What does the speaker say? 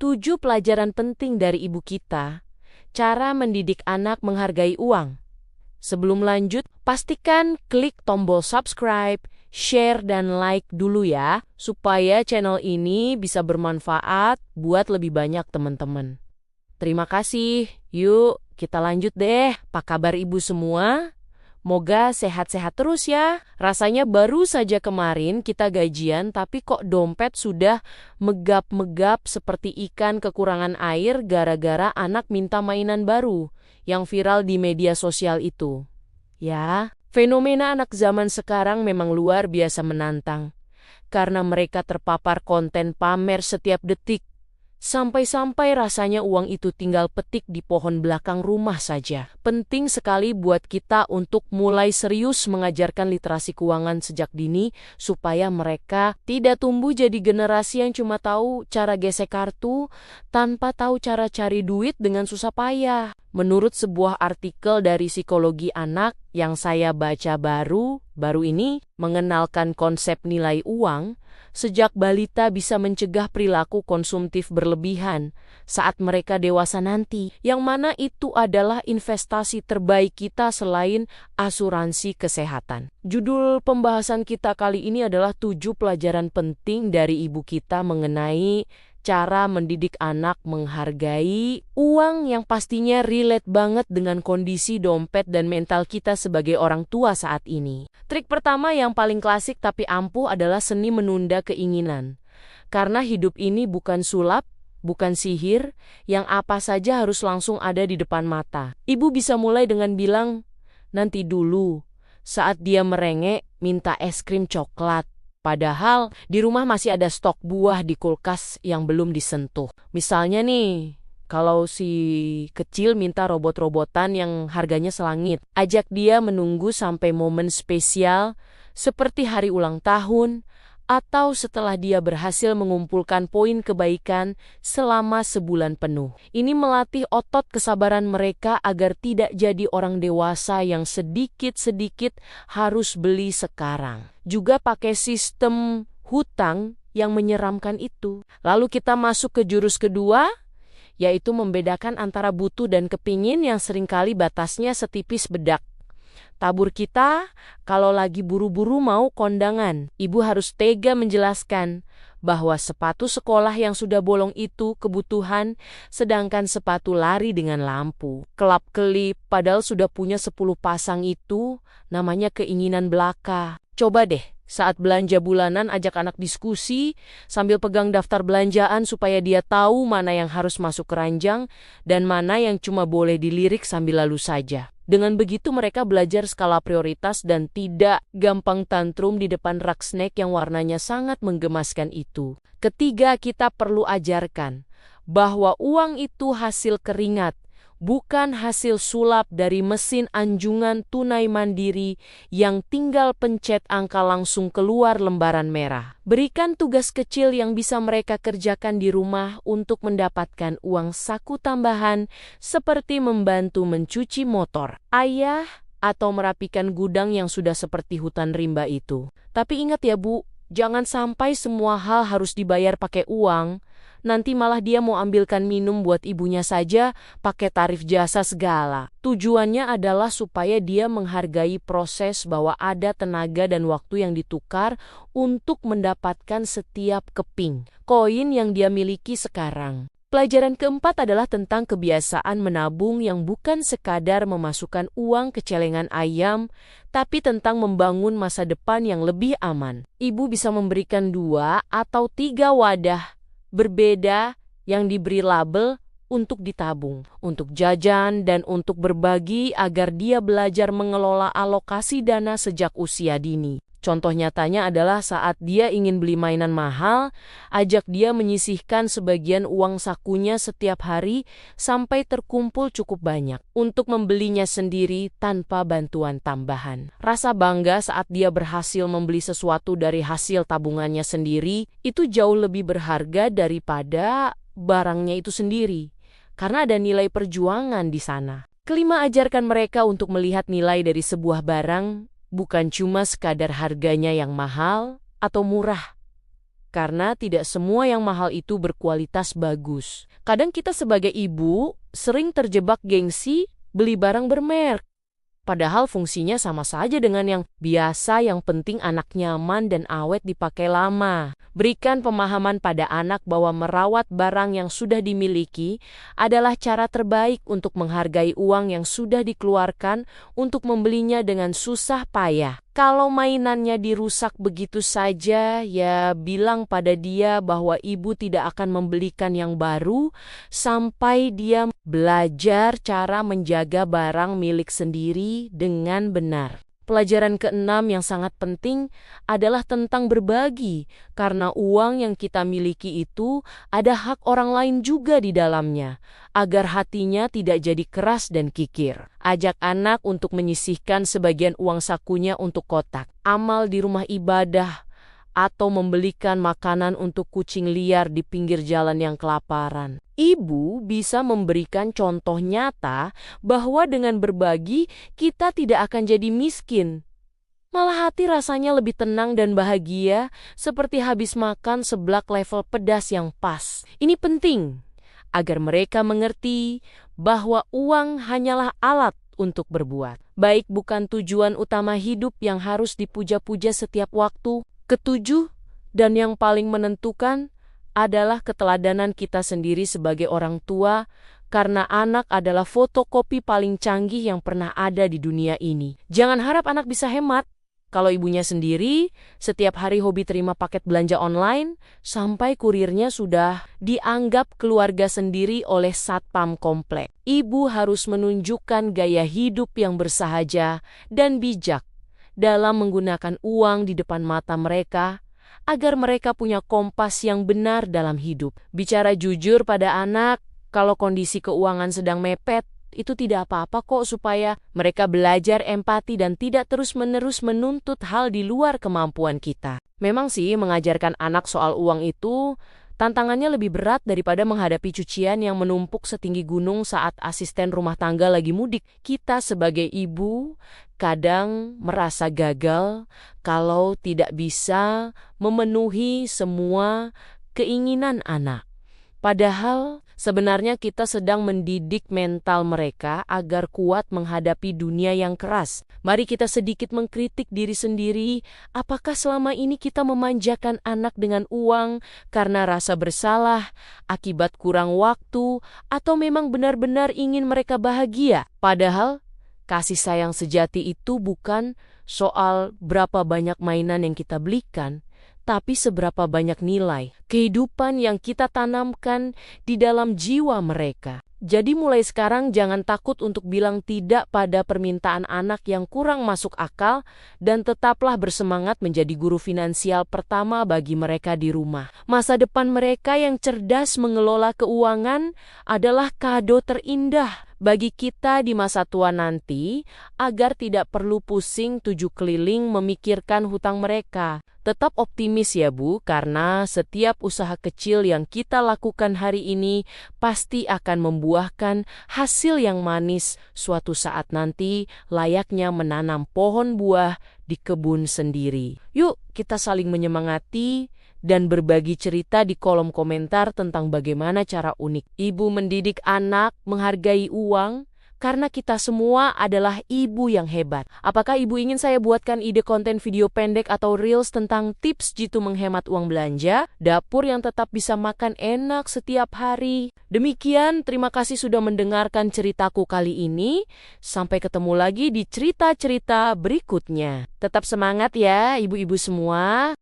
7 pelajaran penting dari ibu kita, cara mendidik anak menghargai uang. Sebelum lanjut, pastikan klik tombol subscribe, share, dan like dulu ya, supaya channel ini bisa bermanfaat buat lebih banyak teman-teman. Terima kasih. Yuk, kita lanjut deh. Apa kabar ibu semua? Moga sehat-sehat terus ya. Rasanya baru saja kemarin kita gajian, tapi kok dompet sudah megap-megap seperti ikan kekurangan air gara-gara anak minta mainan baru yang viral di media sosial itu. Ya, fenomena anak zaman sekarang memang luar biasa menantang, karena mereka terpapar konten pamer setiap detik. Sampai-sampai rasanya uang itu tinggal petik di pohon belakang rumah saja. Penting sekali buat kita untuk mulai serius mengajarkan literasi keuangan sejak dini, supaya mereka tidak tumbuh jadi generasi yang cuma tahu cara gesek kartu, tanpa tahu cara cari duit dengan susah payah. Menurut sebuah artikel dari Psikologi Anak yang saya baca baru ini, mengenalkan konsep nilai uang, sejak balita bisa mencegah perilaku konsumtif berlebihan saat mereka dewasa nanti, yang mana itu adalah investasi terbaik kita selain asuransi kesehatan. Judul pembahasan kita kali ini adalah 7 pelajaran penting dari ibu kita mengenai cara mendidik anak menghargai uang, yang pastinya relate banget dengan kondisi dompet dan mental kita sebagai orang tua saat ini. Trik pertama yang paling klasik tapi ampuh adalah seni menunda keinginan. Karena hidup ini bukan sulap, bukan sihir, yang apa saja harus langsung ada di depan mata. Ibu bisa mulai dengan bilang, nanti dulu, saat dia merengek minta es krim coklat. Padahal di rumah masih ada stok buah di kulkas yang belum disentuh. Misalnya nih, kalau si kecil minta robot-robotan yang harganya selangit, ajak dia menunggu sampai momen spesial seperti hari ulang tahun, atau setelah dia berhasil mengumpulkan poin kebaikan selama sebulan penuh. Ini melatih otot kesabaran mereka agar tidak jadi orang dewasa yang sedikit-sedikit harus beli sekarang. Juga pakai sistem hutang yang menyeramkan itu. Lalu kita masuk ke jurus kedua, yaitu membedakan antara butuh dan kepingin yang seringkali batasnya setipis bedak. Tabur kita, kalau lagi buru-buru mau kondangan, ibu harus tega menjelaskan bahwa sepatu sekolah yang sudah bolong itu kebutuhan, sedangkan sepatu lari dengan lampu kelap-kelip padahal sudah punya 10 pasang itu namanya keinginan belaka. Coba deh, saat belanja bulanan ajak anak diskusi sambil pegang daftar belanjaan supaya dia tahu mana yang harus masuk keranjang dan mana yang cuma boleh dilirik sambil lalu saja. Dengan begitu mereka belajar skala prioritas dan tidak gampang tantrum di depan rak snack yang warnanya sangat menggemaskan itu. Ketiga, kita perlu ajarkan bahwa uang itu hasil keringat, bukan hasil sulap dari mesin anjungan tunai mandiri yang tinggal pencet angka langsung keluar lembaran merah. Berikan tugas kecil yang bisa mereka kerjakan di rumah untuk mendapatkan uang saku tambahan, seperti membantu mencuci motor ayah atau merapikan gudang yang sudah seperti hutan rimba itu. Tapi ingat ya Bu, jangan sampai semua hal harus dibayar pakai uang. Nanti malah dia mau ambilkan minum buat ibunya saja pakai tarif jasa segala. Tujuannya adalah supaya dia menghargai proses bahwa ada tenaga dan waktu yang ditukar untuk mendapatkan setiap keping koin yang dia miliki sekarang. Pelajaran keempat adalah tentang kebiasaan menabung yang bukan sekadar memasukkan uang ke celengan ayam, tapi tentang membangun masa depan yang lebih aman. Ibu bisa memberikan 2 atau 3 wadah berbeda yang diberi label untuk ditabung, untuk jajan, dan untuk berbagi agar dia belajar mengelola alokasi dana sejak usia dini. Contoh nyatanya adalah saat dia ingin beli mainan mahal, ajak dia menyisihkan sebagian uang sakunya setiap hari sampai terkumpul cukup banyak untuk membelinya sendiri tanpa bantuan tambahan. Rasa bangga saat dia berhasil membeli sesuatu dari hasil tabungannya sendiri itu jauh lebih berharga daripada barangnya itu sendiri, karena ada nilai perjuangan di sana. Kelima, ajarkan mereka untuk melihat nilai dari sebuah barang bukan cuma sekadar harganya yang mahal atau murah. karena tidak semua yang mahal itu berkualitas bagus. Kadang kita sebagai ibu sering terjebak gengsi beli barang bermerek. Padahal fungsinya sama saja dengan yang biasa, yang penting anak nyaman dan awet dipakai lama. Berikan pemahaman pada anak bahwa merawat barang yang sudah dimiliki adalah cara terbaik untuk menghargai uang yang sudah dikeluarkan untuk membelinya dengan susah payah. Kalau mainannya dirusak begitu saja, ya bilang pada dia bahwa ibu tidak akan membelikan yang baru sampai dia belajar cara menjaga barang milik sendiri dengan benar. Pelajaran keenam yang sangat penting adalah tentang berbagi, karena uang yang kita miliki itu ada hak orang lain juga di dalamnya, agar hatinya tidak jadi keras dan kikir. Ajak anak untuk menyisihkan sebagian uang sakunya untuk kotak amal di rumah ibadah, atau membelikan makanan untuk kucing liar di pinggir jalan yang kelaparan. Ibu bisa memberikan contoh nyata bahwa dengan berbagi kita tidak akan jadi miskin. Malah hati rasanya lebih tenang dan bahagia, seperti habis makan seblak level pedas yang pas. Ini penting agar mereka mengerti bahwa uang hanyalah alat untuk berbuat. Baik bukan tujuan utama hidup yang harus dipuja-puja setiap waktu. Ketujuh, dan yang paling menentukan, adalah keteladanan kita sendiri sebagai orang tua, karena anak adalah fotokopi paling canggih yang pernah ada di dunia ini. Jangan harap anak bisa hemat. Kalau ibunya sendiri, setiap hari hobi terima paket belanja online, sampai kurirnya sudah dianggap keluarga sendiri oleh satpam komplek. Ibu harus menunjukkan gaya hidup yang bersahaja dan bijak dalam menggunakan uang di depan mata mereka, agar mereka punya kompas yang benar dalam hidup. Bicara jujur pada anak, kalau kondisi keuangan sedang mepet, itu tidak apa-apa kok, supaya mereka belajar empati dan tidak terus-menerus menuntut hal di luar kemampuan kita. Memang sih, mengajarkan anak soal uang itu tantangannya lebih berat daripada menghadapi cucian yang menumpuk setinggi gunung saat asisten rumah tangga lagi mudik. Kita sebagai ibu kadang merasa gagal kalau tidak bisa memenuhi semua keinginan anak. Padahal sebenarnya kita sedang mendidik mental mereka agar kuat menghadapi dunia yang keras. Mari kita sedikit mengkritik diri sendiri. Apakah selama ini kita memanjakan anak dengan uang karena rasa bersalah, akibat kurang waktu, atau memang benar-benar ingin mereka bahagia? Padahal kasih sayang sejati itu bukan soal berapa banyak mainan yang kita belikan, tapi seberapa banyak nilai kehidupan yang kita tanamkan di dalam jiwa mereka. Jadi mulai sekarang jangan takut untuk bilang tidak pada permintaan anak yang kurang masuk akal, dan tetaplah bersemangat menjadi guru finansial pertama bagi mereka di rumah. Masa depan mereka yang cerdas mengelola keuangan adalah kado terindah bagi kita di masa tua nanti, agar tidak perlu pusing tujuh keliling memikirkan hutang mereka. Tetap optimis ya Bu, karena setiap usaha kecil yang kita lakukan hari ini pasti akan membuahkan hasil yang manis suatu saat nanti, layaknya menanam pohon buah di kebun sendiri. Yuk kita saling menyemangati dan berbagi cerita di kolom komentar tentang bagaimana cara unik ibu mendidik anak menghargai uang, karena kita semua adalah ibu yang hebat. Apakah ibu ingin saya buatkan ide konten video pendek atau reels tentang tips jitu menghemat uang belanja, dapur yang tetap bisa makan enak setiap hari? Demikian, terima kasih sudah mendengarkan ceritaku kali ini. Sampai ketemu lagi di cerita-cerita berikutnya. Tetap semangat ya ibu-ibu semua.